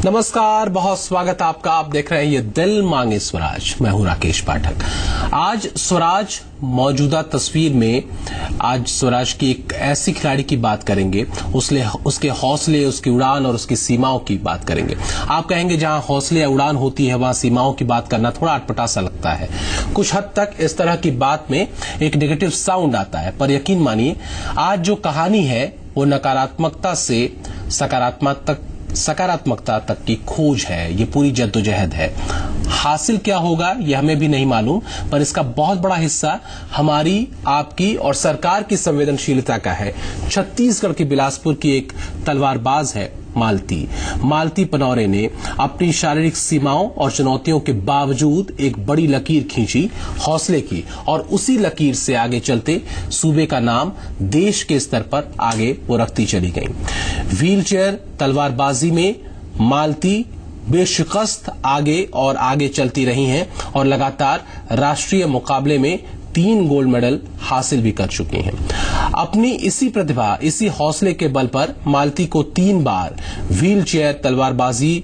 नमस्कार, बहुत स्वागत आपका। आप देख रहे हैं ये दिल मांगे स्वराज। मैं हूं राकेश पाठक। आज स्वराज मौजूदा तस्वीर में आज स्वराज की एक ऐसी खिलाड़ी की बात करेंगे, उसके हौसले, उसकी उड़ान और उसकी सीमाओं की बात करेंगे। आप कहेंगे जहां हौसले या उड़ान होती है वहां सीमाओं की बात करना थोड़ा अटपटा सा लगता है। कुछ हद तक इस तरह की बात में एक नेगेटिव साउंड आता है, पर यकीन मानिए आज जो कहानी है वो नकारात्मकता से सकारात्मकता तक की खोज है। ये पूरी जद्दोजहद है। हासिल क्या होगा ये हमें भी नहीं मालूम, पर इसका बहुत बड़ा हिस्सा हमारी, आपकी और सरकार की संवेदनशीलता का है। छत्तीसगढ़ के बिलासपुर की एक तलवारबाज है मालती पनौरे ने अपनी शारीरिक सीमाओं और चुनौतियों के बावजूद एक बड़ी लकीर खींची, हौसले की, और उसी लकीर से आगे चलते सूबे का नाम देश के स्तर पर आगे वो रखती चली गई। व्हीलचेयर तलवारबाजी में मालती बेशिकस्त आगे और आगे चलती रही हैं और लगातार राष्ट्रीय मुकाबले में 3 गोल्ड मेडल हासिल भी कर चुकी हैं। अपनी इसी प्रतिभा, इसी हौसले के बल पर मालती को 3 बार व्हीलचेयर तलवारबाजी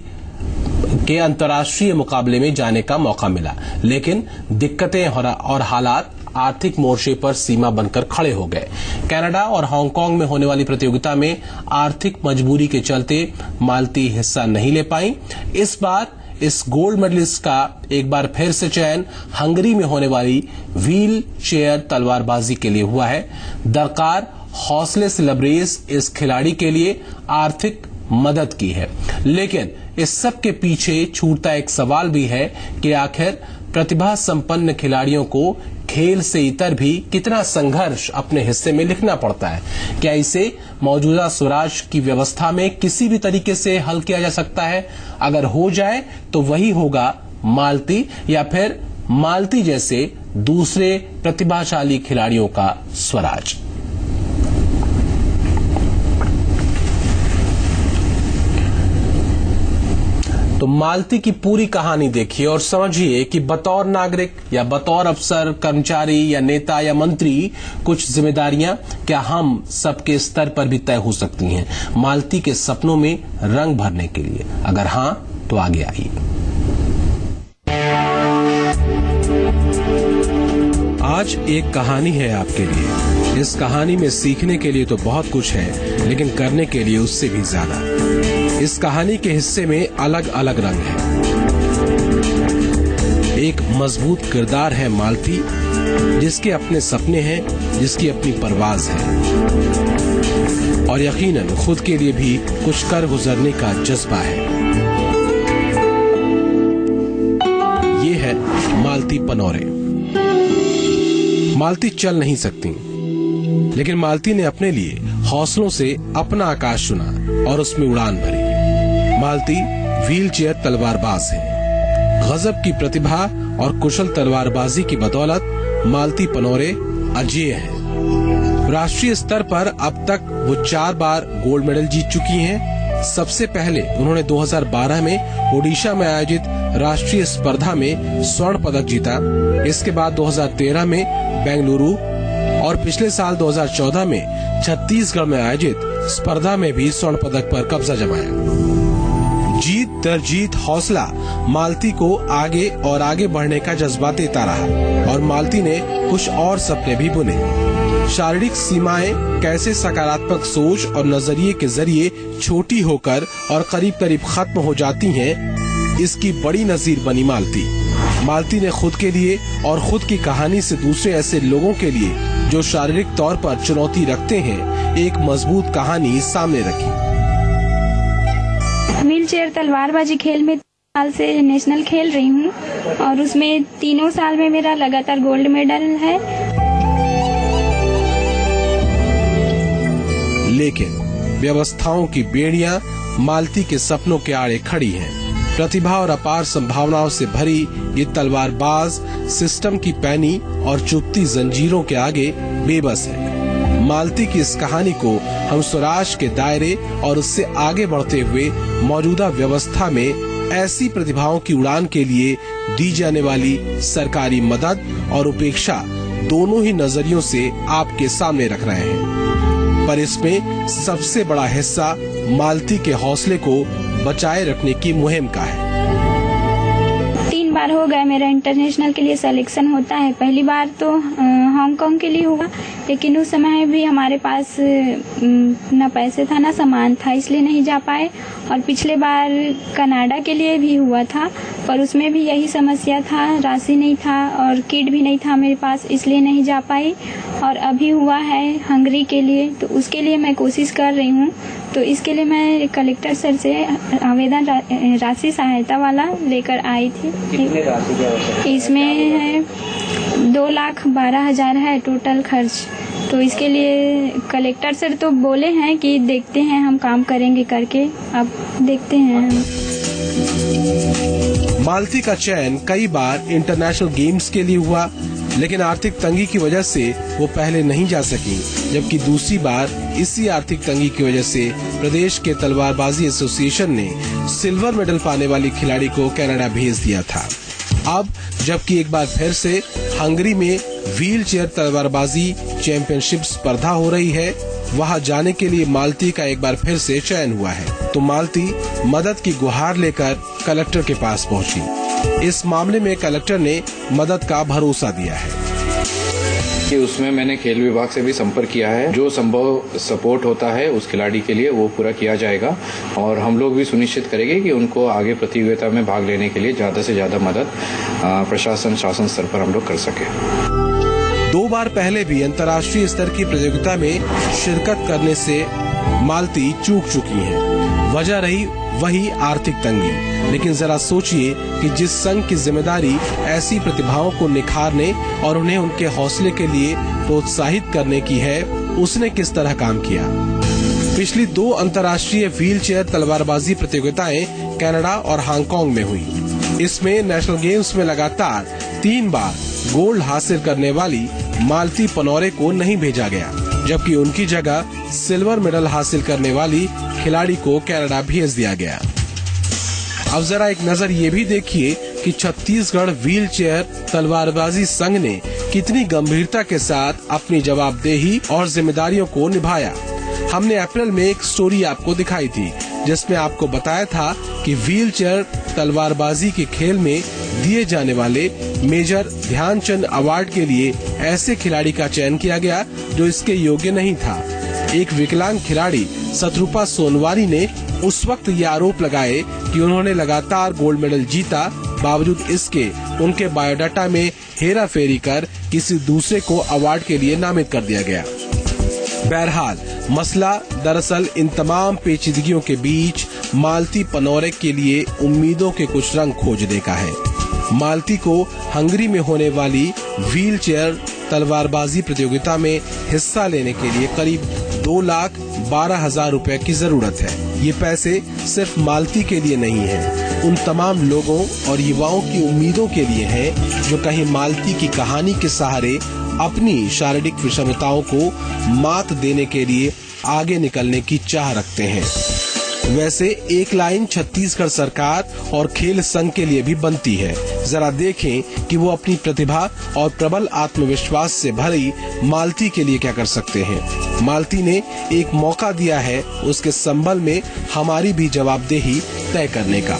के अंतर्राष्ट्रीय मुकाबले में जाने का मौका मिला, लेकिन दिक्कतें और हालात आर्थिक मोर्चे पर सीमा बनकर खड़े हो गए। कनाडा और हांगकांग में होने वाली प्रतियोगिता में आर्थिक मजबूरी के चलते मालती हिस्सा नहीं ले पाई। इस बार इस गोल्ड मेडलिस्ट का एक बार फिर से चयन हंगरी में होने वाली व्हील चेयर तलवारबाजी के लिए हुआ है। दरकार हौसले से लबरेज इस खिलाड़ी के लिए आर्थिक मदद की है, लेकिन इस सब के पीछे छूटता एक सवाल भी है कि आखिर प्रतिभा संपन्न खिलाड़ियों को खेल से इतर भी कितना संघर्ष अपने हिस्से में लिखना पड़ता है। क्या इसे मौजूदा स्वराज की व्यवस्था में किसी भी तरीके से हल किया जा सकता है? अगर हो जाए तो वही होगा मालती या फिर मालती जैसे दूसरे प्रतिभाशाली खिलाड़ियों का स्वराज। तो मालती की पूरी कहानी देखिए और समझिए कि बतौर नागरिक या बतौर अफसर, कर्मचारी या नेता या मंत्री कुछ जिम्मेदारियां क्या हम सबके स्तर पर भी तय हो सकती हैं मालती के सपनों में रंग भरने के लिए? अगर हां तो आगे आइए। आज एक कहानी है आपके लिए। इस कहानी में सीखने के लिए तो बहुत कुछ है, लेकिन करने के लिए उससे भी ज्यादा। इस कहानी के हिस्से में अलग अलग रंग हैं। एक मजबूत किरदार है मालती, जिसके अपने सपने हैं, जिसकी अपनी परवाज है और यकीनन खुद के लिए भी कुछ कर गुजरने का जज्बा है। ये है मालती पनौरे। मालती चल नहीं सकती, लेकिन मालती ने अपने लिए हौसलों से अपना आकाश चुना और उसमें उड़ान भरी। मालती व्हीलचेयर तलवारबाज है। गजब की प्रतिभा और कुशल तलवारबाजी की बदौलत मालती पनौरे अजेय है। राष्ट्रीय स्तर पर अब तक वो 4 बार गोल्ड मेडल जीत चुकी हैं। सबसे पहले उन्होंने 2012 में ओडिशा में आयोजित राष्ट्रीय स्पर्धा में स्वर्ण पदक जीता। इसके बाद 2013 में बेंगलुरु और पिछले साल 2014 में छत्तीसगढ़ में आयोजित स्पर्धा में भी स्वर्ण पदक पर कब्जा जमाया। जीत दर जीत हौसला मालती को आगे और आगे बढ़ने का जज्बा देता रहा और मालती ने कुछ और सपने भी बुने। शारीरिक सीमाएं कैसे सकारात्मक सोच और नजरिए के जरिए छोटी होकर और करीब करीब खत्म हो जाती हैं, इसकी बड़ी नजीर बनी मालती ने खुद के लिए और खुद की कहानी से दूसरे ऐसे लोगों के लिए जो शारीरिक तौर पर चुनौती रखते हैं, एक मजबूत कहानी सामने रखी। व्हीलचेयर तलवारबाजी खेल में 3 साल से नेशनल खेल रही हूँ और उसमें 3 साल में मेरा लगातार गोल्ड मेडल है। लेकिन व्यवस्थाओं की बेड़ियां मालती के सपनों के आड़े खड़ी हैं। प्रतिभा और अपार संभावनाओं से भरी ये तलवारबाज सिस्टम की पैनी और चुभती जंजीरों के आगे बेबस है। मालती की इस कहानी को हम स्वराज के दायरे और उससे आगे बढ़ते हुए मौजूदा व्यवस्था में ऐसी प्रतिभाओं की उड़ान के लिए दी जाने वाली सरकारी मदद और उपेक्षा दोनों ही नजरियों से आपके सामने रख रहे हैं। पर इसमें सबसे बड़ा हिस्सा मालती के हौसले को बचाए रखने की मुहिम का है। 3 बार हो गया मेरा इंटरनेशनल के लिए सिलेक्शन होता है। पहली बार तो हांगकांग के लिए हुआ, लेकिन उस समय भी हमारे पास ना पैसे था ना सामान था, इसलिए नहीं जा पाए। और पिछले बार कनाडा के लिए भी हुआ था, पर उसमें भी यही समस्या था, राशि नहीं था और किट भी नहीं था मेरे पास, इसलिए नहीं जा पाई। और अभी हुआ है हंगरी के लिए, तो उसके लिए मैं कोशिश कर रही हूँ। तो इसके लिए मैं कलेक्टर सर से आवेदन राशि सहायता वाला लेकर आई थी। कितने राशि की आवश्यकता? इसमें है 2,12,000 है टोटल खर्च। तो इसके लिए कलेक्टर सर तो बोले हैं कि देखते हैं, हम काम करेंगे करके, अब देखते हैं। मालती का चयन कई बार इंटरनेशनल गेम्स के लिए हुआ, लेकिन आर्थिक तंगी की वजह से वो पहले नहीं जा सकी, जबकि दूसरी बार इसी आर्थिक तंगी की वजह से प्रदेश के तलवारबाजी एसोसिएशन ने सिल्वर मेडल पाने वाली खिलाड़ी को कनाडा भेज दिया था। अब जबकि एक बार फिर से हंगरी में व्हील चेयर तलवारबाजी चैंपियनशिप स्पर्धा हो रही है, वहां जाने के लिए मालती का एक बार फिर से चयन हुआ है। तो मालती मदद की गुहार लेकर कलेक्टर के पास पहुंची। इस मामले में कलेक्टर ने मदद का भरोसा दिया है कि उसमें मैंने खेल विभाग से भी संपर्क किया है। जो संभव सपोर्ट होता है उस खिलाड़ी के लिए वो पूरा किया जाएगा, और हम लोग भी सुनिश्चित करेंगे कि उनको आगे प्रतियोगिता में भाग लेने के लिए ज्यादा से ज्यादा मदद प्रशासन शासन स्तर पर हम लोग कर सके। 2 बार पहले भी अंतर्राष्ट्रीय स्तर की प्रतियोगिता में शिरकत करने से मालती चूक चुकी हैं। वजह रही वही आर्थिक तंगी। लेकिन जरा सोचिए कि जिस संघ की जिम्मेदारी ऐसी प्रतिभाओं को निखारने और उन्हें उनके हौसले के लिए प्रोत्साहित करने की है, उसने किस तरह काम किया। पिछली 2 अंतर्राष्ट्रीय व्हील चेयर तलवारबाजी प्रतियोगिताएं कनाडा और हांगकांग में हुई। इसमें नेशनल गेम्स में लगातार 3 बार गोल्ड हासिल करने वाली मालती पनौरे को नहीं भेजा गया, जबकि उनकी जगह सिल्वर मेडल हासिल करने वाली खिलाड़ी को कनाडा भेज दिया गया। अब जरा एक नजर ये भी देखिए कि छत्तीसगढ़ व्हील चेयर तलवारबाजी संघ ने कितनी गंभीरता के साथ अपनी जवाबदेही और जिम्मेदारियों को निभाया। हमने अप्रैल में एक स्टोरी आपको दिखाई थी, जिसमें आपको बताया था कि व्हील चेयर तलवारबाजी के खेल में दिए जाने वाले मेजर ध्यानचंद अवार्ड के लिए ऐसे खिलाड़ी का चयन किया गया जो इसके योग्य नहीं था। एक विकलांग खिलाड़ी शत्रुपा सोनवारी ने उस वक्त ये आरोप लगाए कि उन्होंने लगातार गोल्ड मेडल जीता, बावजूद इसके उनके बायोडाटा में हेरा फेरी कर किसी दूसरे को अवार्ड के लिए नामित कर दिया गया। बहरहाल मसला दरअसल इन तमाम पेचीदगियों के बीच मालती पनौरे के लिए उम्मीदों के कुछ रंग खोजने का है। मालती को हंगरी में होने वाली व्हील चेयर तलवारबाजी प्रतियोगिता में हिस्सा लेने के लिए करीब 2,12,000 रुपए की जरूरत है। ये पैसे सिर्फ मालती के लिए नहीं है, उन तमाम लोगों और युवाओं की उम्मीदों के लिए है जो कहीं मालती की कहानी के सहारे अपनी शारीरिक विषमताओं को मात देने के लिए आगे निकलने की चाह रखते हैं। वैसे एक लाइन छत्तीसगढ़ सरकार और खेल संघ के लिए भी बनती है। जरा देखें कि वो अपनी प्रतिभा और प्रबल आत्मविश्वास से भरी मालती के लिए क्या कर सकते हैं। मालती ने एक मौका दिया है उसके संबल में हमारी भी जवाबदेही तय करने का।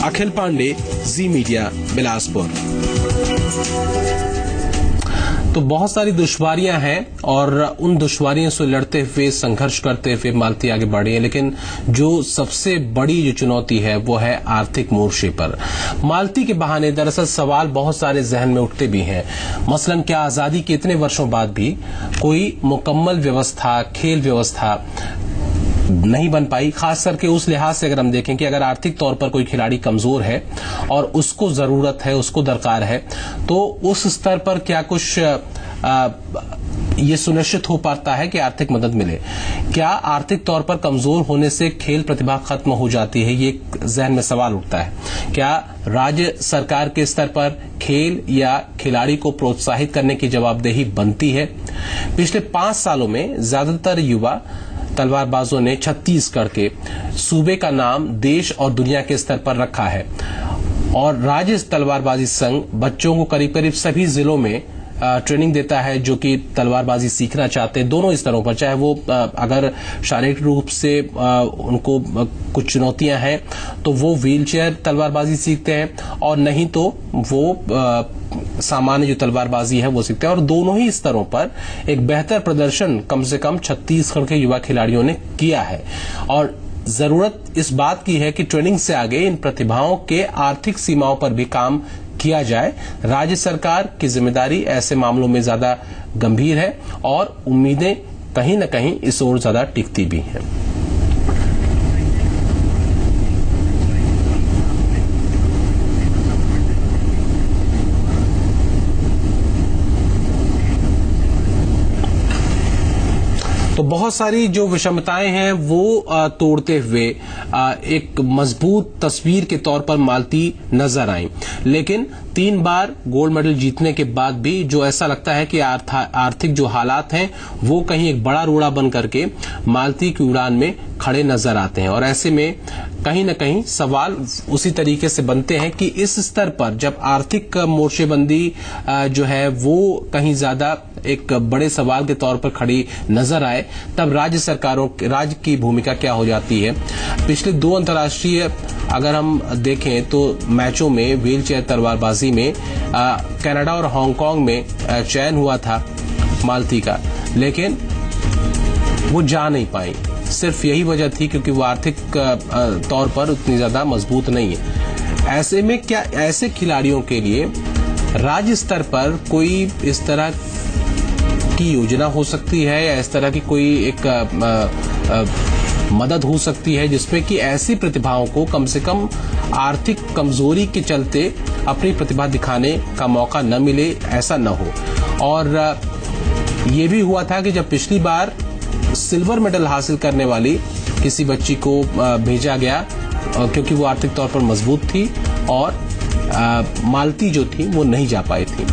अखिल पांडे, जी मीडिया, बिलासपुर। तो बहुत सारी दुश्वारियां हैं और उन दुश्वारियों से लड़ते हुए संघर्ष करते हुए मालती आगे बढ़ी है, लेकिन जो सबसे बड़ी जो चुनौती है वो है आर्थिक मोर्चे पर। मालती के बहाने दरअसल सवाल बहुत सारे जहन में उठते भी हैं। मसलन क्या आजादी के इतने वर्षों बाद भी कोई मुकम्मल व्यवस्था, खेल व्यवस्था नहीं बन पाई, खास करके उस लिहाज से अगर हम देखें कि अगर आर्थिक तौर पर कोई खिलाड़ी कमजोर है और उसको जरूरत है, उसको दरकार है, तो उस स्तर पर क्या कुछ ये सुनिश्चित हो पाता है कि आर्थिक मदद मिले। क्या आर्थिक तौर पर कमजोर होने से खेल प्रतिभा खत्म हो जाती है, ये जहन में सवाल उठता है। क्या राज्य सरकार के स्तर पर खेल या खिलाड़ी को प्रोत्साहित करने की जवाबदेही बनती है। पिछले 5 सालों में ज्यादातर युवा तलवारबाजों ने छत्तीसगढ़ के सूबे का नाम देश और दुनिया के स्तर पर रखा है और राज्य तलवारबाजी संघ बच्चों को करीब करीब सभी जिलों में ट्रेनिंग देता है जो कि तलवारबाजी सीखना चाहते हैं, दोनों स्तरों पर, चाहे वो अगर शारीरिक रूप से उनको कुछ चुनौतियां हैं तो वो व्हीलचेयर तलवारबाजी सीखते हैं, और नहीं तो वो सामान्य जो तलवारबाजी है वो सीखते हैं। और दोनों ही स्तरों पर एक बेहतर प्रदर्शन कम से कम छत्तीसगढ़ के युवा खिलाड़ियों ने किया है। और जरूरत इस बात की है कि ट्रेनिंग से आगे इन प्रतिभाओं के आर्थिक सीमाओं पर भी काम किया जाए। राज्य सरकार की जिम्मेदारी ऐसे मामलों में ज्यादा गंभीर है और उम्मीदें कहीं न कहीं इस ओर ज्यादा टिकती भी हैं। तो बहुत सारी जो विषमताएं हैं वो तोड़ते हुए एक मजबूत तस्वीर के तौर पर मालती नजर आई। लेकिन 3 बार गोल्ड मेडल जीतने के बाद भी जो ऐसा लगता है कि आर्थिक जो हालात हैं वो कहीं एक बड़ा रोड़ा बन करके मालती की उड़ान में खड़े नजर आते हैं। और ऐसे में कहीं न कहीं सवाल उसी तरीके से बनते हैं कि इस स्तर पर जब आर्थिक मोर्चेबंदी जो है वो कहीं ज्यादा एक बड़े सवाल के तौर पर खड़ी नजर आए, तब राज्य की भूमिका क्या हो जाती है। पिछले 2 अंतर्राष्ट्रीय अगर हम देखें तो मैचों में व्हीलचेयर तलवारबाजी में कनाडा और हांगकांग में चयन हुआ था मालती का, लेकिन वो जा नहीं पाई। सिर्फ यही वजह थी क्योंकि वो आर्थिक तौर पर उतनी ज्यादा मजबूत नहीं है। ऐसे में क्या ऐसे खिलाड़ियों के लिए राज्य स्तर पर कोई इस तरह की योजना हो सकती है या इस तरह की कोई एक मदद हो सकती है जिसमें कि ऐसी प्रतिभाओं को कम से कम आर्थिक कमजोरी के चलते अपनी प्रतिभा दिखाने का मौका न मिले, ऐसा न हो। और ये भी हुआ था कि जब पिछली बार सिल्वर मेडल हासिल करने वाली किसी बच्ची को भेजा गया क्योंकि वो आर्थिक तौर पर मजबूत थी और मालती जो थी वो नहीं जा पाई थी।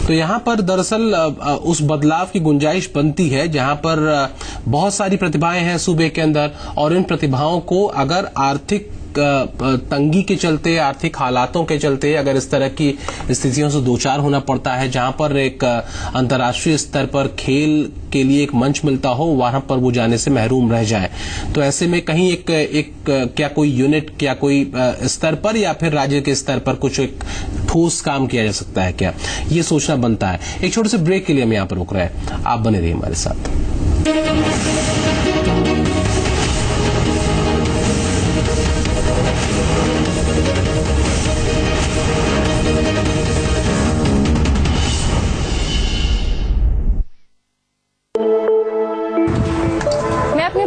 तो यहाँ पर दरअसल उस बदलाव की गुंजाइश बनती है जहाँ पर बहुत सारी प्रतिभाएं हैं सूबे के अंदर, और इन प्रतिभाओं को अगर आर्थिक तंगी के चलते, आर्थिक हालातों के चलते अगर इस तरह की स्थितियों से दो चार होना पड़ता है जहां पर एक अंतर्राष्ट्रीय स्तर पर खेल के लिए एक मंच मिलता हो, वहां पर वो जाने से महरूम रह जाए, तो ऐसे में कहीं एक क्या कोई यूनिट, क्या कोई स्तर पर या फिर राज्य के स्तर पर कुछ एक ठोस काम किया जा सकता है क्या, ये सोचना बनता है। एक छोटे से ब्रेक के लिए हम यहाँ पर रुक रहे हैं, आप बने रहिए हमारे साथ।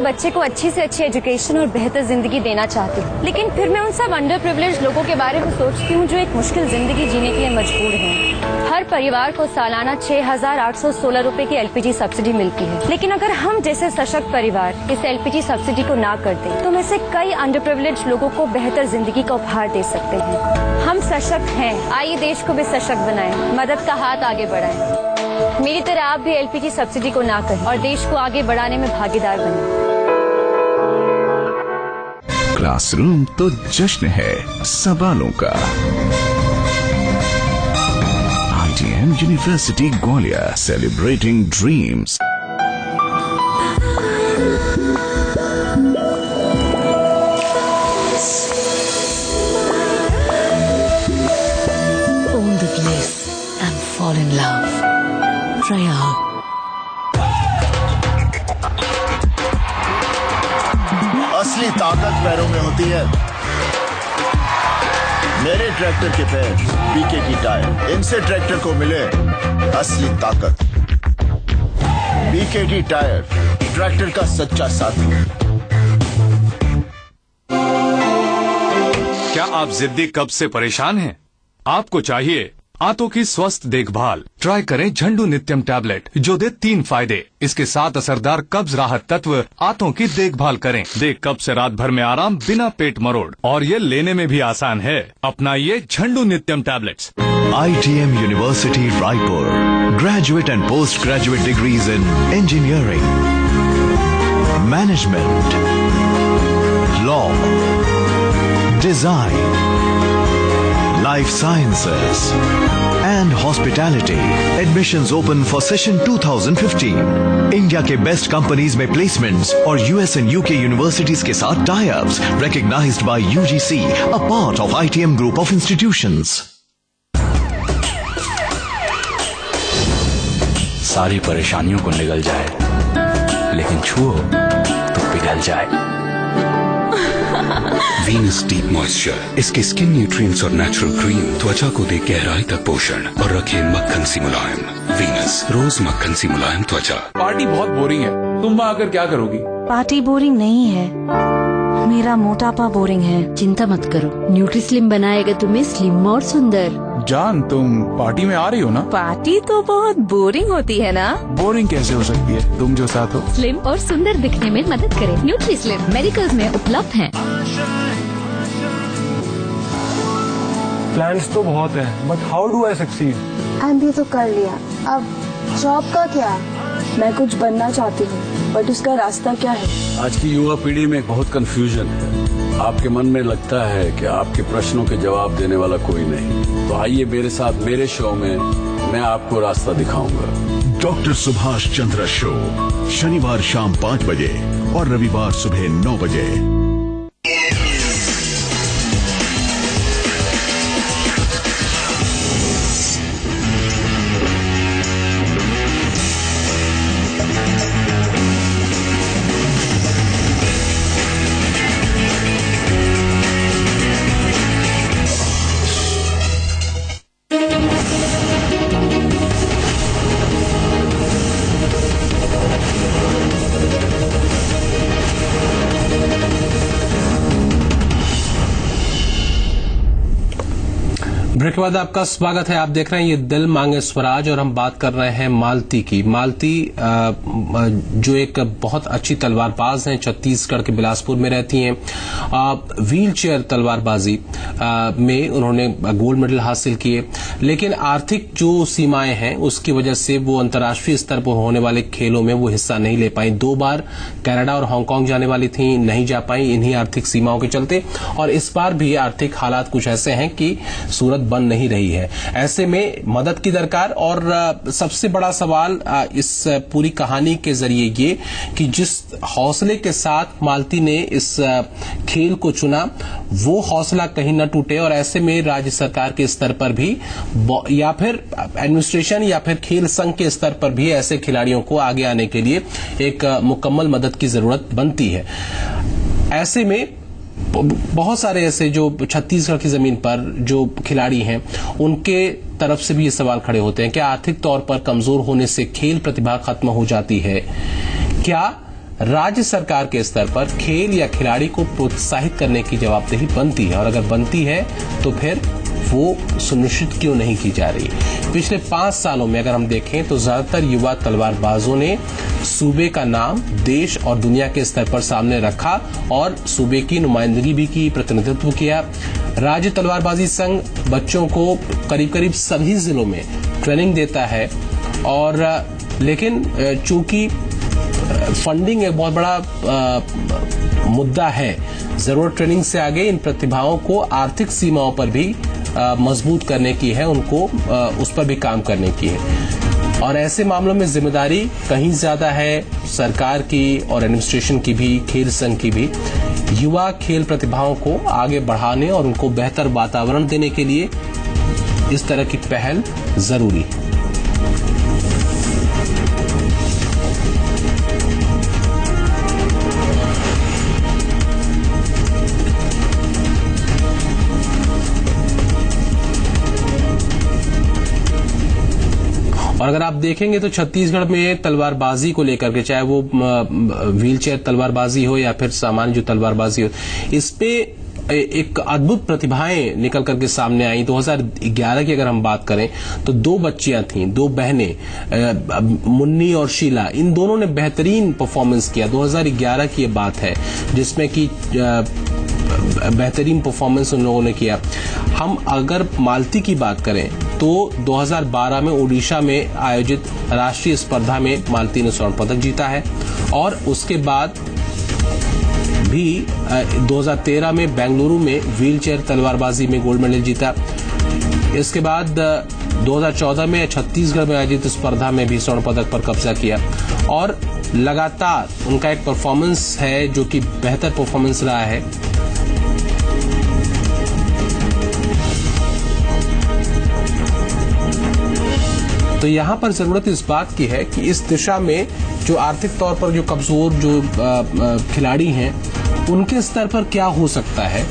बच्चे को अच्छी से अच्छी एजुकेशन और बेहतर जिंदगी देना चाहती हूँ, लेकिन फिर मैं उन सब अंडर प्रिविलेज लोगों के बारे में सोचती हूँ जो एक मुश्किल जिंदगी जीने के लिए मजबूर हैं। हर परिवार को सालाना 6,816 रुपए की एलपीजी सब्सिडी मिलती है, लेकिन अगर हम जैसे सशक्त परिवार इस एलपीजी सब्सिडी को ना कर दें तो हम ऐसे कई अंडर प्रिविलेज लोगों को बेहतर जिंदगी का उपहार दे सकते हैं। हम सशक्त हैं, आइए देश को भी सशक्त बनाएं, मदद का हाथ आगे बढ़ाएं। मेरी तरह आप भी एलपीजी सब्सिडी को ना करें और देश को आगे बढ़ाने में भागीदार बनें। क्लासरूम तो जश्न है सवालों का। ITM university Gwalior, celebrating dreams. Own the bliss and fall in love. Prayag. असली ताकत पैरों में होती है। मेरे ट्रैक्टर के पैर बीकेटी टायर, इनसे ट्रैक्टर को मिले असली ताकत। बीकेटी टायर, ट्रैक्टर का सच्चा साथी। क्या आप जिद्दी कब्ज से परेशान हैं? आपको चाहिए आंतों की स्वस्थ देखभाल। ट्राई करें झंडू नित्यम टैबलेट जो दे 3 फायदे। इसके साथ असरदार कब्ज राहत तत्व। आंतों की देखभाल करें, दे कब्ज से रात भर में आराम बिना पेट मरोड़, और ये लेने में भी आसान है। अपनाइए झंडू नित्यम tablets. ITM University Raipur. Graduate and postgraduate degrees in engineering, management, law, design, life sciences and hospitality. Admissions open for session 2015. India के best companies में placements और US and UK universities के साथ tie-ups recognized by UGC, a part of ITM group of institutions. सारी परेशानियों को निगल जाए, लेकिन छुओ तो पिघल जाए। वीनस डीप मॉइस्चर, इसके स्किन न्यूट्रिएंट्स और नेचुरल क्रीम त्वचा को दे गहराई तक पोषण और रखे मक्खन सी मुलायम। वीनस रोज मक्खन सी मुलायम त्वचा। पार्टी बहुत बोरिंग है, तुम वहाँ आकर क्या करोगी? पार्टी बोरिंग नहीं है, मेरा मोटापा बोरिंग है। चिंता मत करो, न्यूट्रिस्लिम बनाएगा तुम्हें स्लिम और सुंदर। जान, तुम पार्टी में आ रही हो ना? पार्टी तो बहुत बोरिंग होती है ना? बोरिंग कैसे हो सकती है, तुम जो साथ हो। स्लिम और सुंदर दिखने में मदद करे। न्यूट्रिस्लिम मेडिकल्स में उपलब्ध है। प्लान्स तो बहुत है, but how do I succeed? MBA तो कर लिया, अब जॉब का क्या? मैं कुछ बनना चाहती हूँ, बट उसका रास्ता क्या है? आज की युवा पीढ़ी में बहुत कंफ्यूजन है। आपके मन में लगता है कि आपके प्रश्नों के जवाब देने वाला कोई नहीं, तो आइए मेरे साथ मेरे शो में, मैं आपको रास्ता दिखाऊंगा। डॉक्टर सुभाष चंद्र शो, शनिवार शाम 5 बजे और रविवार सुबह 9 बजे। ब्रेक के बाद आपका स्वागत है। आप देख रहे हैं ये दिल मांगे स्वराज और हम बात कर रहे हैं मालती की। मालती जो एक बहुत अच्छी तलवारबाज हैं, छत्तीसगढ़ के बिलासपुर में रहती हैं। व्हील चेयर तलवारबाजी में उन्होंने गोल्ड मेडल हासिल किए, लेकिन आर्थिक जो सीमाएं हैं उसकी वजह से वो अंतर्राष्ट्रीय स्तर पर होने वाले खेलों में वो हिस्सा नहीं ले पाई। 2 बार कनाडा और हांगकांग जाने वाली थी, नहीं जा पाई इन्हीं आर्थिक सीमाओं के चलते, और इस बार भी आर्थिक हालात कुछ ऐसे हैं कि सूरत बन नहीं रही है। ऐसे में मदद की दरकार। और सबसे बड़ा सवाल इस पूरी कहानी के जरिए ये कि जिस हौसले के साथ मालती ने इस खेल को चुना वो हौसला कहीं न टूटे, और ऐसे में राज्य सरकार के स्तर पर भी या फिर एडमिनिस्ट्रेशन या फिर खेल संघ के स्तर पर भी ऐसे खिलाड़ियों को आगे आने के लिए एक मुकम्मल मदद की जरूरत बनती है। ऐसे में बहुत सारे ऐसे जो छत्तीसगढ़ की जमीन पर जो खिलाड़ी हैं उनके तरफ से भी ये सवाल खड़े होते हैं कि आर्थिक तौर पर कमजोर होने से खेल प्रतिभा खत्म हो जाती है। क्या राज्य सरकार के स्तर पर खेल या खिलाड़ी को प्रोत्साहित करने की जवाबदेही बनती है, और अगर बनती है तो फिर वो सुनिश्चित क्यों नहीं की जा रही? पिछले 5 सालों में अगर हम देखें तो ज्यादातर युवा तलवारबाजों ने सूबे का नाम देश और दुनिया के स्तर पर सामने रखा और सूबे की नुमाइंदगी भी की, प्रतिनिधित्व किया। राज्य तलवारबाजी संघ बच्चों को करीब करीब सभी जिलों में ट्रेनिंग देता है, और लेकिन चूंकि फंडिंग एक बहुत बड़ा मुद्दा है, जरूरत ट्रेनिंग से आगे इन प्रतिभाओं को आर्थिक सीमाओं पर भी मजबूत करने की है, उनको उस पर भी काम करने की है। और ऐसे मामलों में जिम्मेदारी कहीं ज्यादा है सरकार की और एडमिनिस्ट्रेशन की भी, खेल संघ की भी। युवा खेल प्रतिभाओं को आगे बढ़ाने और उनको बेहतर वातावरण देने के लिए इस तरह की पहल जरूरी है। और अगर आप देखेंगे तो छत्तीसगढ़ में तलवारबाजी को लेकर के, चाहे वो व्हील चेयर तलवारबाजी हो या फिर सामान्य जो तलवारबाजी हो, इस पे एक अद्भुत प्रतिभाएं निकल करके सामने आई। 2011 की अगर हम बात करें तो 2 बच्चियां थीं, 2 बहनें, मुन्नी और शीला। इन दोनों ने बेहतरीन परफॉर्मेंस किया। 2011 की ये बात है जिसमें कि बेहतरीन परफॉर्मेंस उन लोगों ने किया। हम अगर मालती की बात करें तो 2012 में ओडिशा में आयोजित राष्ट्रीय स्पर्धा में मालती ने स्वर्ण पदक जीता है और उसके बाद भी 2013 में बेंगलुरु में व्हीलचेयर तलवारबाजी में गोल्ड मेडल जीता। इसके बाद 2014 में छत्तीसगढ़ में आयोजित स्पर्धा में भी स्वर्ण पदक पर कब्जा किया और लगातार उनका एक परफॉर्मेंस है जो कि बेहतर परफॉर्मेंस रहा है। तो यहाँ पर जरूरत इस बात की है कि इस दिशा में जो आर्थिक तौर पर जो कमजोर जो खिलाड़ी हैं उनके स्तर पर क्या हो सकता है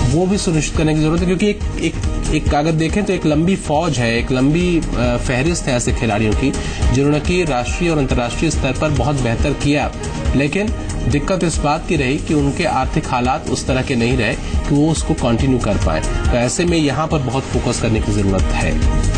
वो भी सुनिश्चित करने की जरूरत है, क्योंकि एक अगर देखें तो एक लंबी फौज है, एक लंबी फहरिस्त है ऐसे खिलाड़ियों की जिन्होंने कि राष्ट्रीय और अंतर्राष्ट्रीय स्तर पर बहुत बेहतर किया, लेकिन दिक्कत इस बात की रही कि उनके आर्थिक हालात उस तरह के नहीं रहे कि वो उसको कंटिन्यू कर पाए। तो ऐसे में यहाँ पर बहुत फोकस करने की जरूरत है।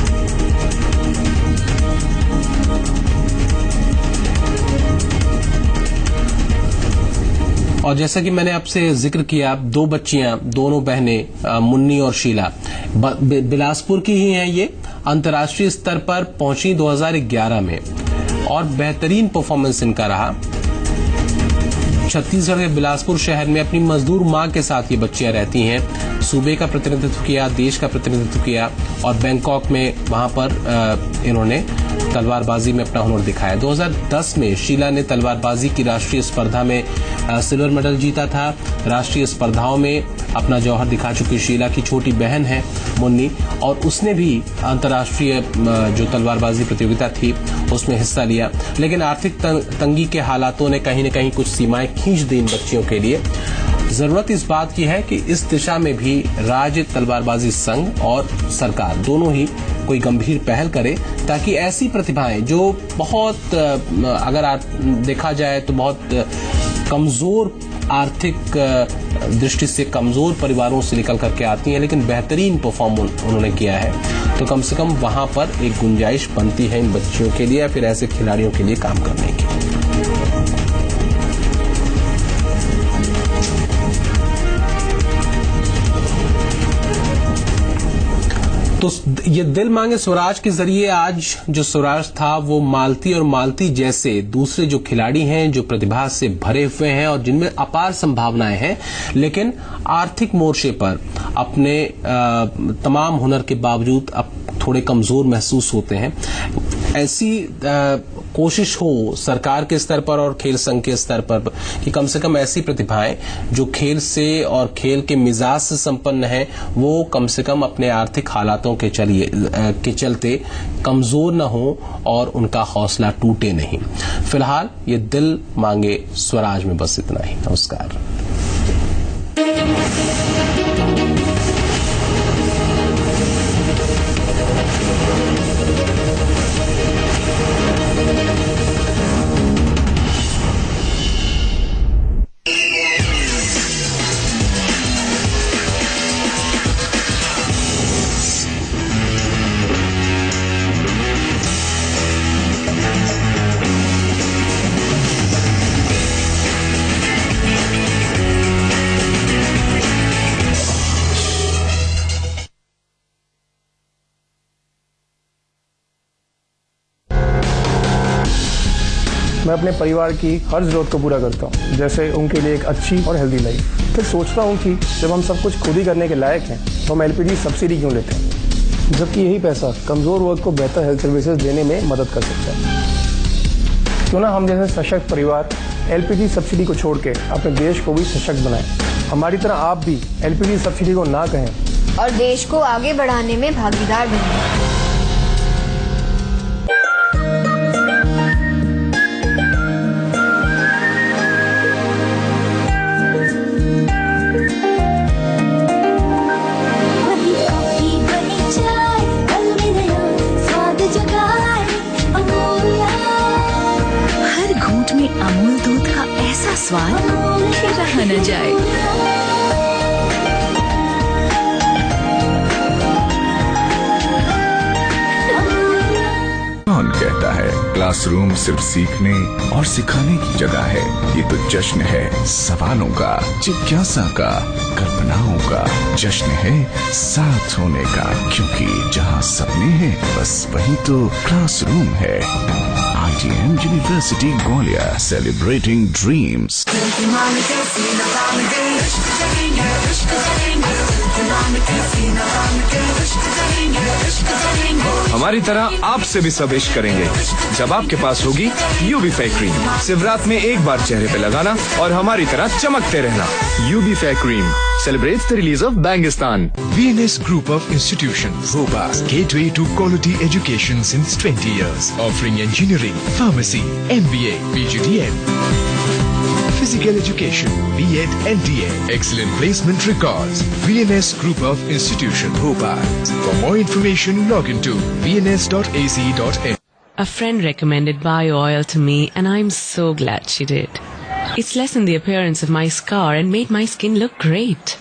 और जैसा कि मैंने आपसे जिक्र किया, 2 बच्चियां, दोनों बहनें मुन्नी और शीला बिलासपुर की ही हैं। ये अंतर्राष्ट्रीय स्तर पर पहुंची 2011 में और बेहतरीन परफॉर्मेंस इनका रहा। छत्तीसगढ़ के बिलासपुर शहर में अपनी मजदूर मां के साथ ये बच्चियां रहती हैं। सूबे का प्रतिनिधित्व किया, देश का प्रतिनिधित्व किया और बैंकॉक में वहां पर इन्होंने तलवारबाजी में अपना हुनर दिखाया। 2010 में शीला ने तलवारबाजी की राष्ट्रीय स्पर्धा में सिल्वर मेडल जीता था। राष्ट्रीय स्पर्धाओं में अपना जौहर दिखा चुकी शीला की छोटी बहन है मुन्नी, और उसने भी अंतर्राष्ट्रीय जो तलवारबाजी प्रतियोगिता थी उसमें हिस्सा लिया, लेकिन आर्थिक तंगी के हालातों ने कहीं न कहीं कुछ सीमाएं खींच दी इन बच्चियों के लिए। जरूरत इस बात की है कि इस दिशा में भी राज्य तलवारबाजी संघ और सरकार दोनों ही कोई गंभीर पहल करे, ताकि ऐसी प्रतिभाएं जो बहुत अगर देखा जाए तो बहुत कमजोर आर्थिक दृष्टि से कमजोर परिवारों से निकल करके आती हैं, लेकिन बेहतरीन परफॉर्म उन्होंने किया है, तो कम से कम वहां पर एक गुंजाइश बनती है इन बच्चियों के लिए या फिर ऐसे खिलाड़ियों के लिए काम करने की। तो ये दिल मांगे स्वराज के जरिए आज जो स्वराज था वो मालती और मालती जैसे दूसरे जो खिलाड़ी हैं जो प्रतिभा से भरे हुए हैं और जिनमें अपार संभावनाएं हैं, लेकिन आर्थिक मोर्चे पर अपने तमाम हुनर के बावजूद अब थोड़े कमजोर महसूस होते हैं। ऐसी कोशिश हो सरकार के स्तर पर और खेल संघ के स्तर पर कि कम से कम ऐसी प्रतिभाएं जो खेल से और खेल के मिजाज से संपन्न है वो कम से कम अपने आर्थिक हालातों के चलते कमजोर न हो और उनका हौसला टूटे नहीं। फिलहाल ये दिल मांगे स्वराज में बस इतना ही। नमस्कार। मैं अपने परिवार की हर ज़रूरत को पूरा करता हूँ, जैसे उनके लिए एक अच्छी और हेल्दी लाइफ। फिर सोचता हूँ कि जब हम सब कुछ खुद ही करने के लायक हैं तो हम एलपीजी सब्सिडी क्यों लेते हैं, जबकि यही पैसा कमज़ोर वर्ग को बेहतर हेल्थ सर्विसेज देने में मदद कर सकता है। क्यों ना हम जैसे सशक्त परिवार एलपीजी सब्सिडी को छोड़ के अपने देश को भी सशक्त बनाएं। हमारी तरह आप भी एलपीजी सब्सिडी को ना कहें और देश को आगे बढ़ाने में भागीदार बनें। अमूल दूध का ऐसा स्वाद कि रहा न जाए। क्लासरूम सिर्फ सीखने और सिखाने की जगह है, ये तो जश्न है सवालों का, जिज्ञासा का, कल्पनाओं का। जश्न है साथ होने का, क्योंकि जहाँ सपने हैं बस वही तो क्लासरूम है। IGM University Gwalior, celebrating dreams. हमारी तरह आपसे भी सब इश्क करेंगे जब आपके पास होगी यूबीफे क्रीम। सिर्फ रात में एक बार चेहरे पे लगाना और हमारी तरह चमकते रहना। यूबीफे cream celebrates the release of Bangistan. VNS Group of Institutions, Bhopal's gateway to quality education since 20 years, offering engineering, pharmacy, MBA, PGDM, physical education, B.Ed and DA. Excellent placement records. VNS Group of Institution, Bhopal. For more information, log into vns.ac.in. A friend recommended Bio Oil to me and I'm so glad she did. It's lessened the appearance of my scar and made my skin look great.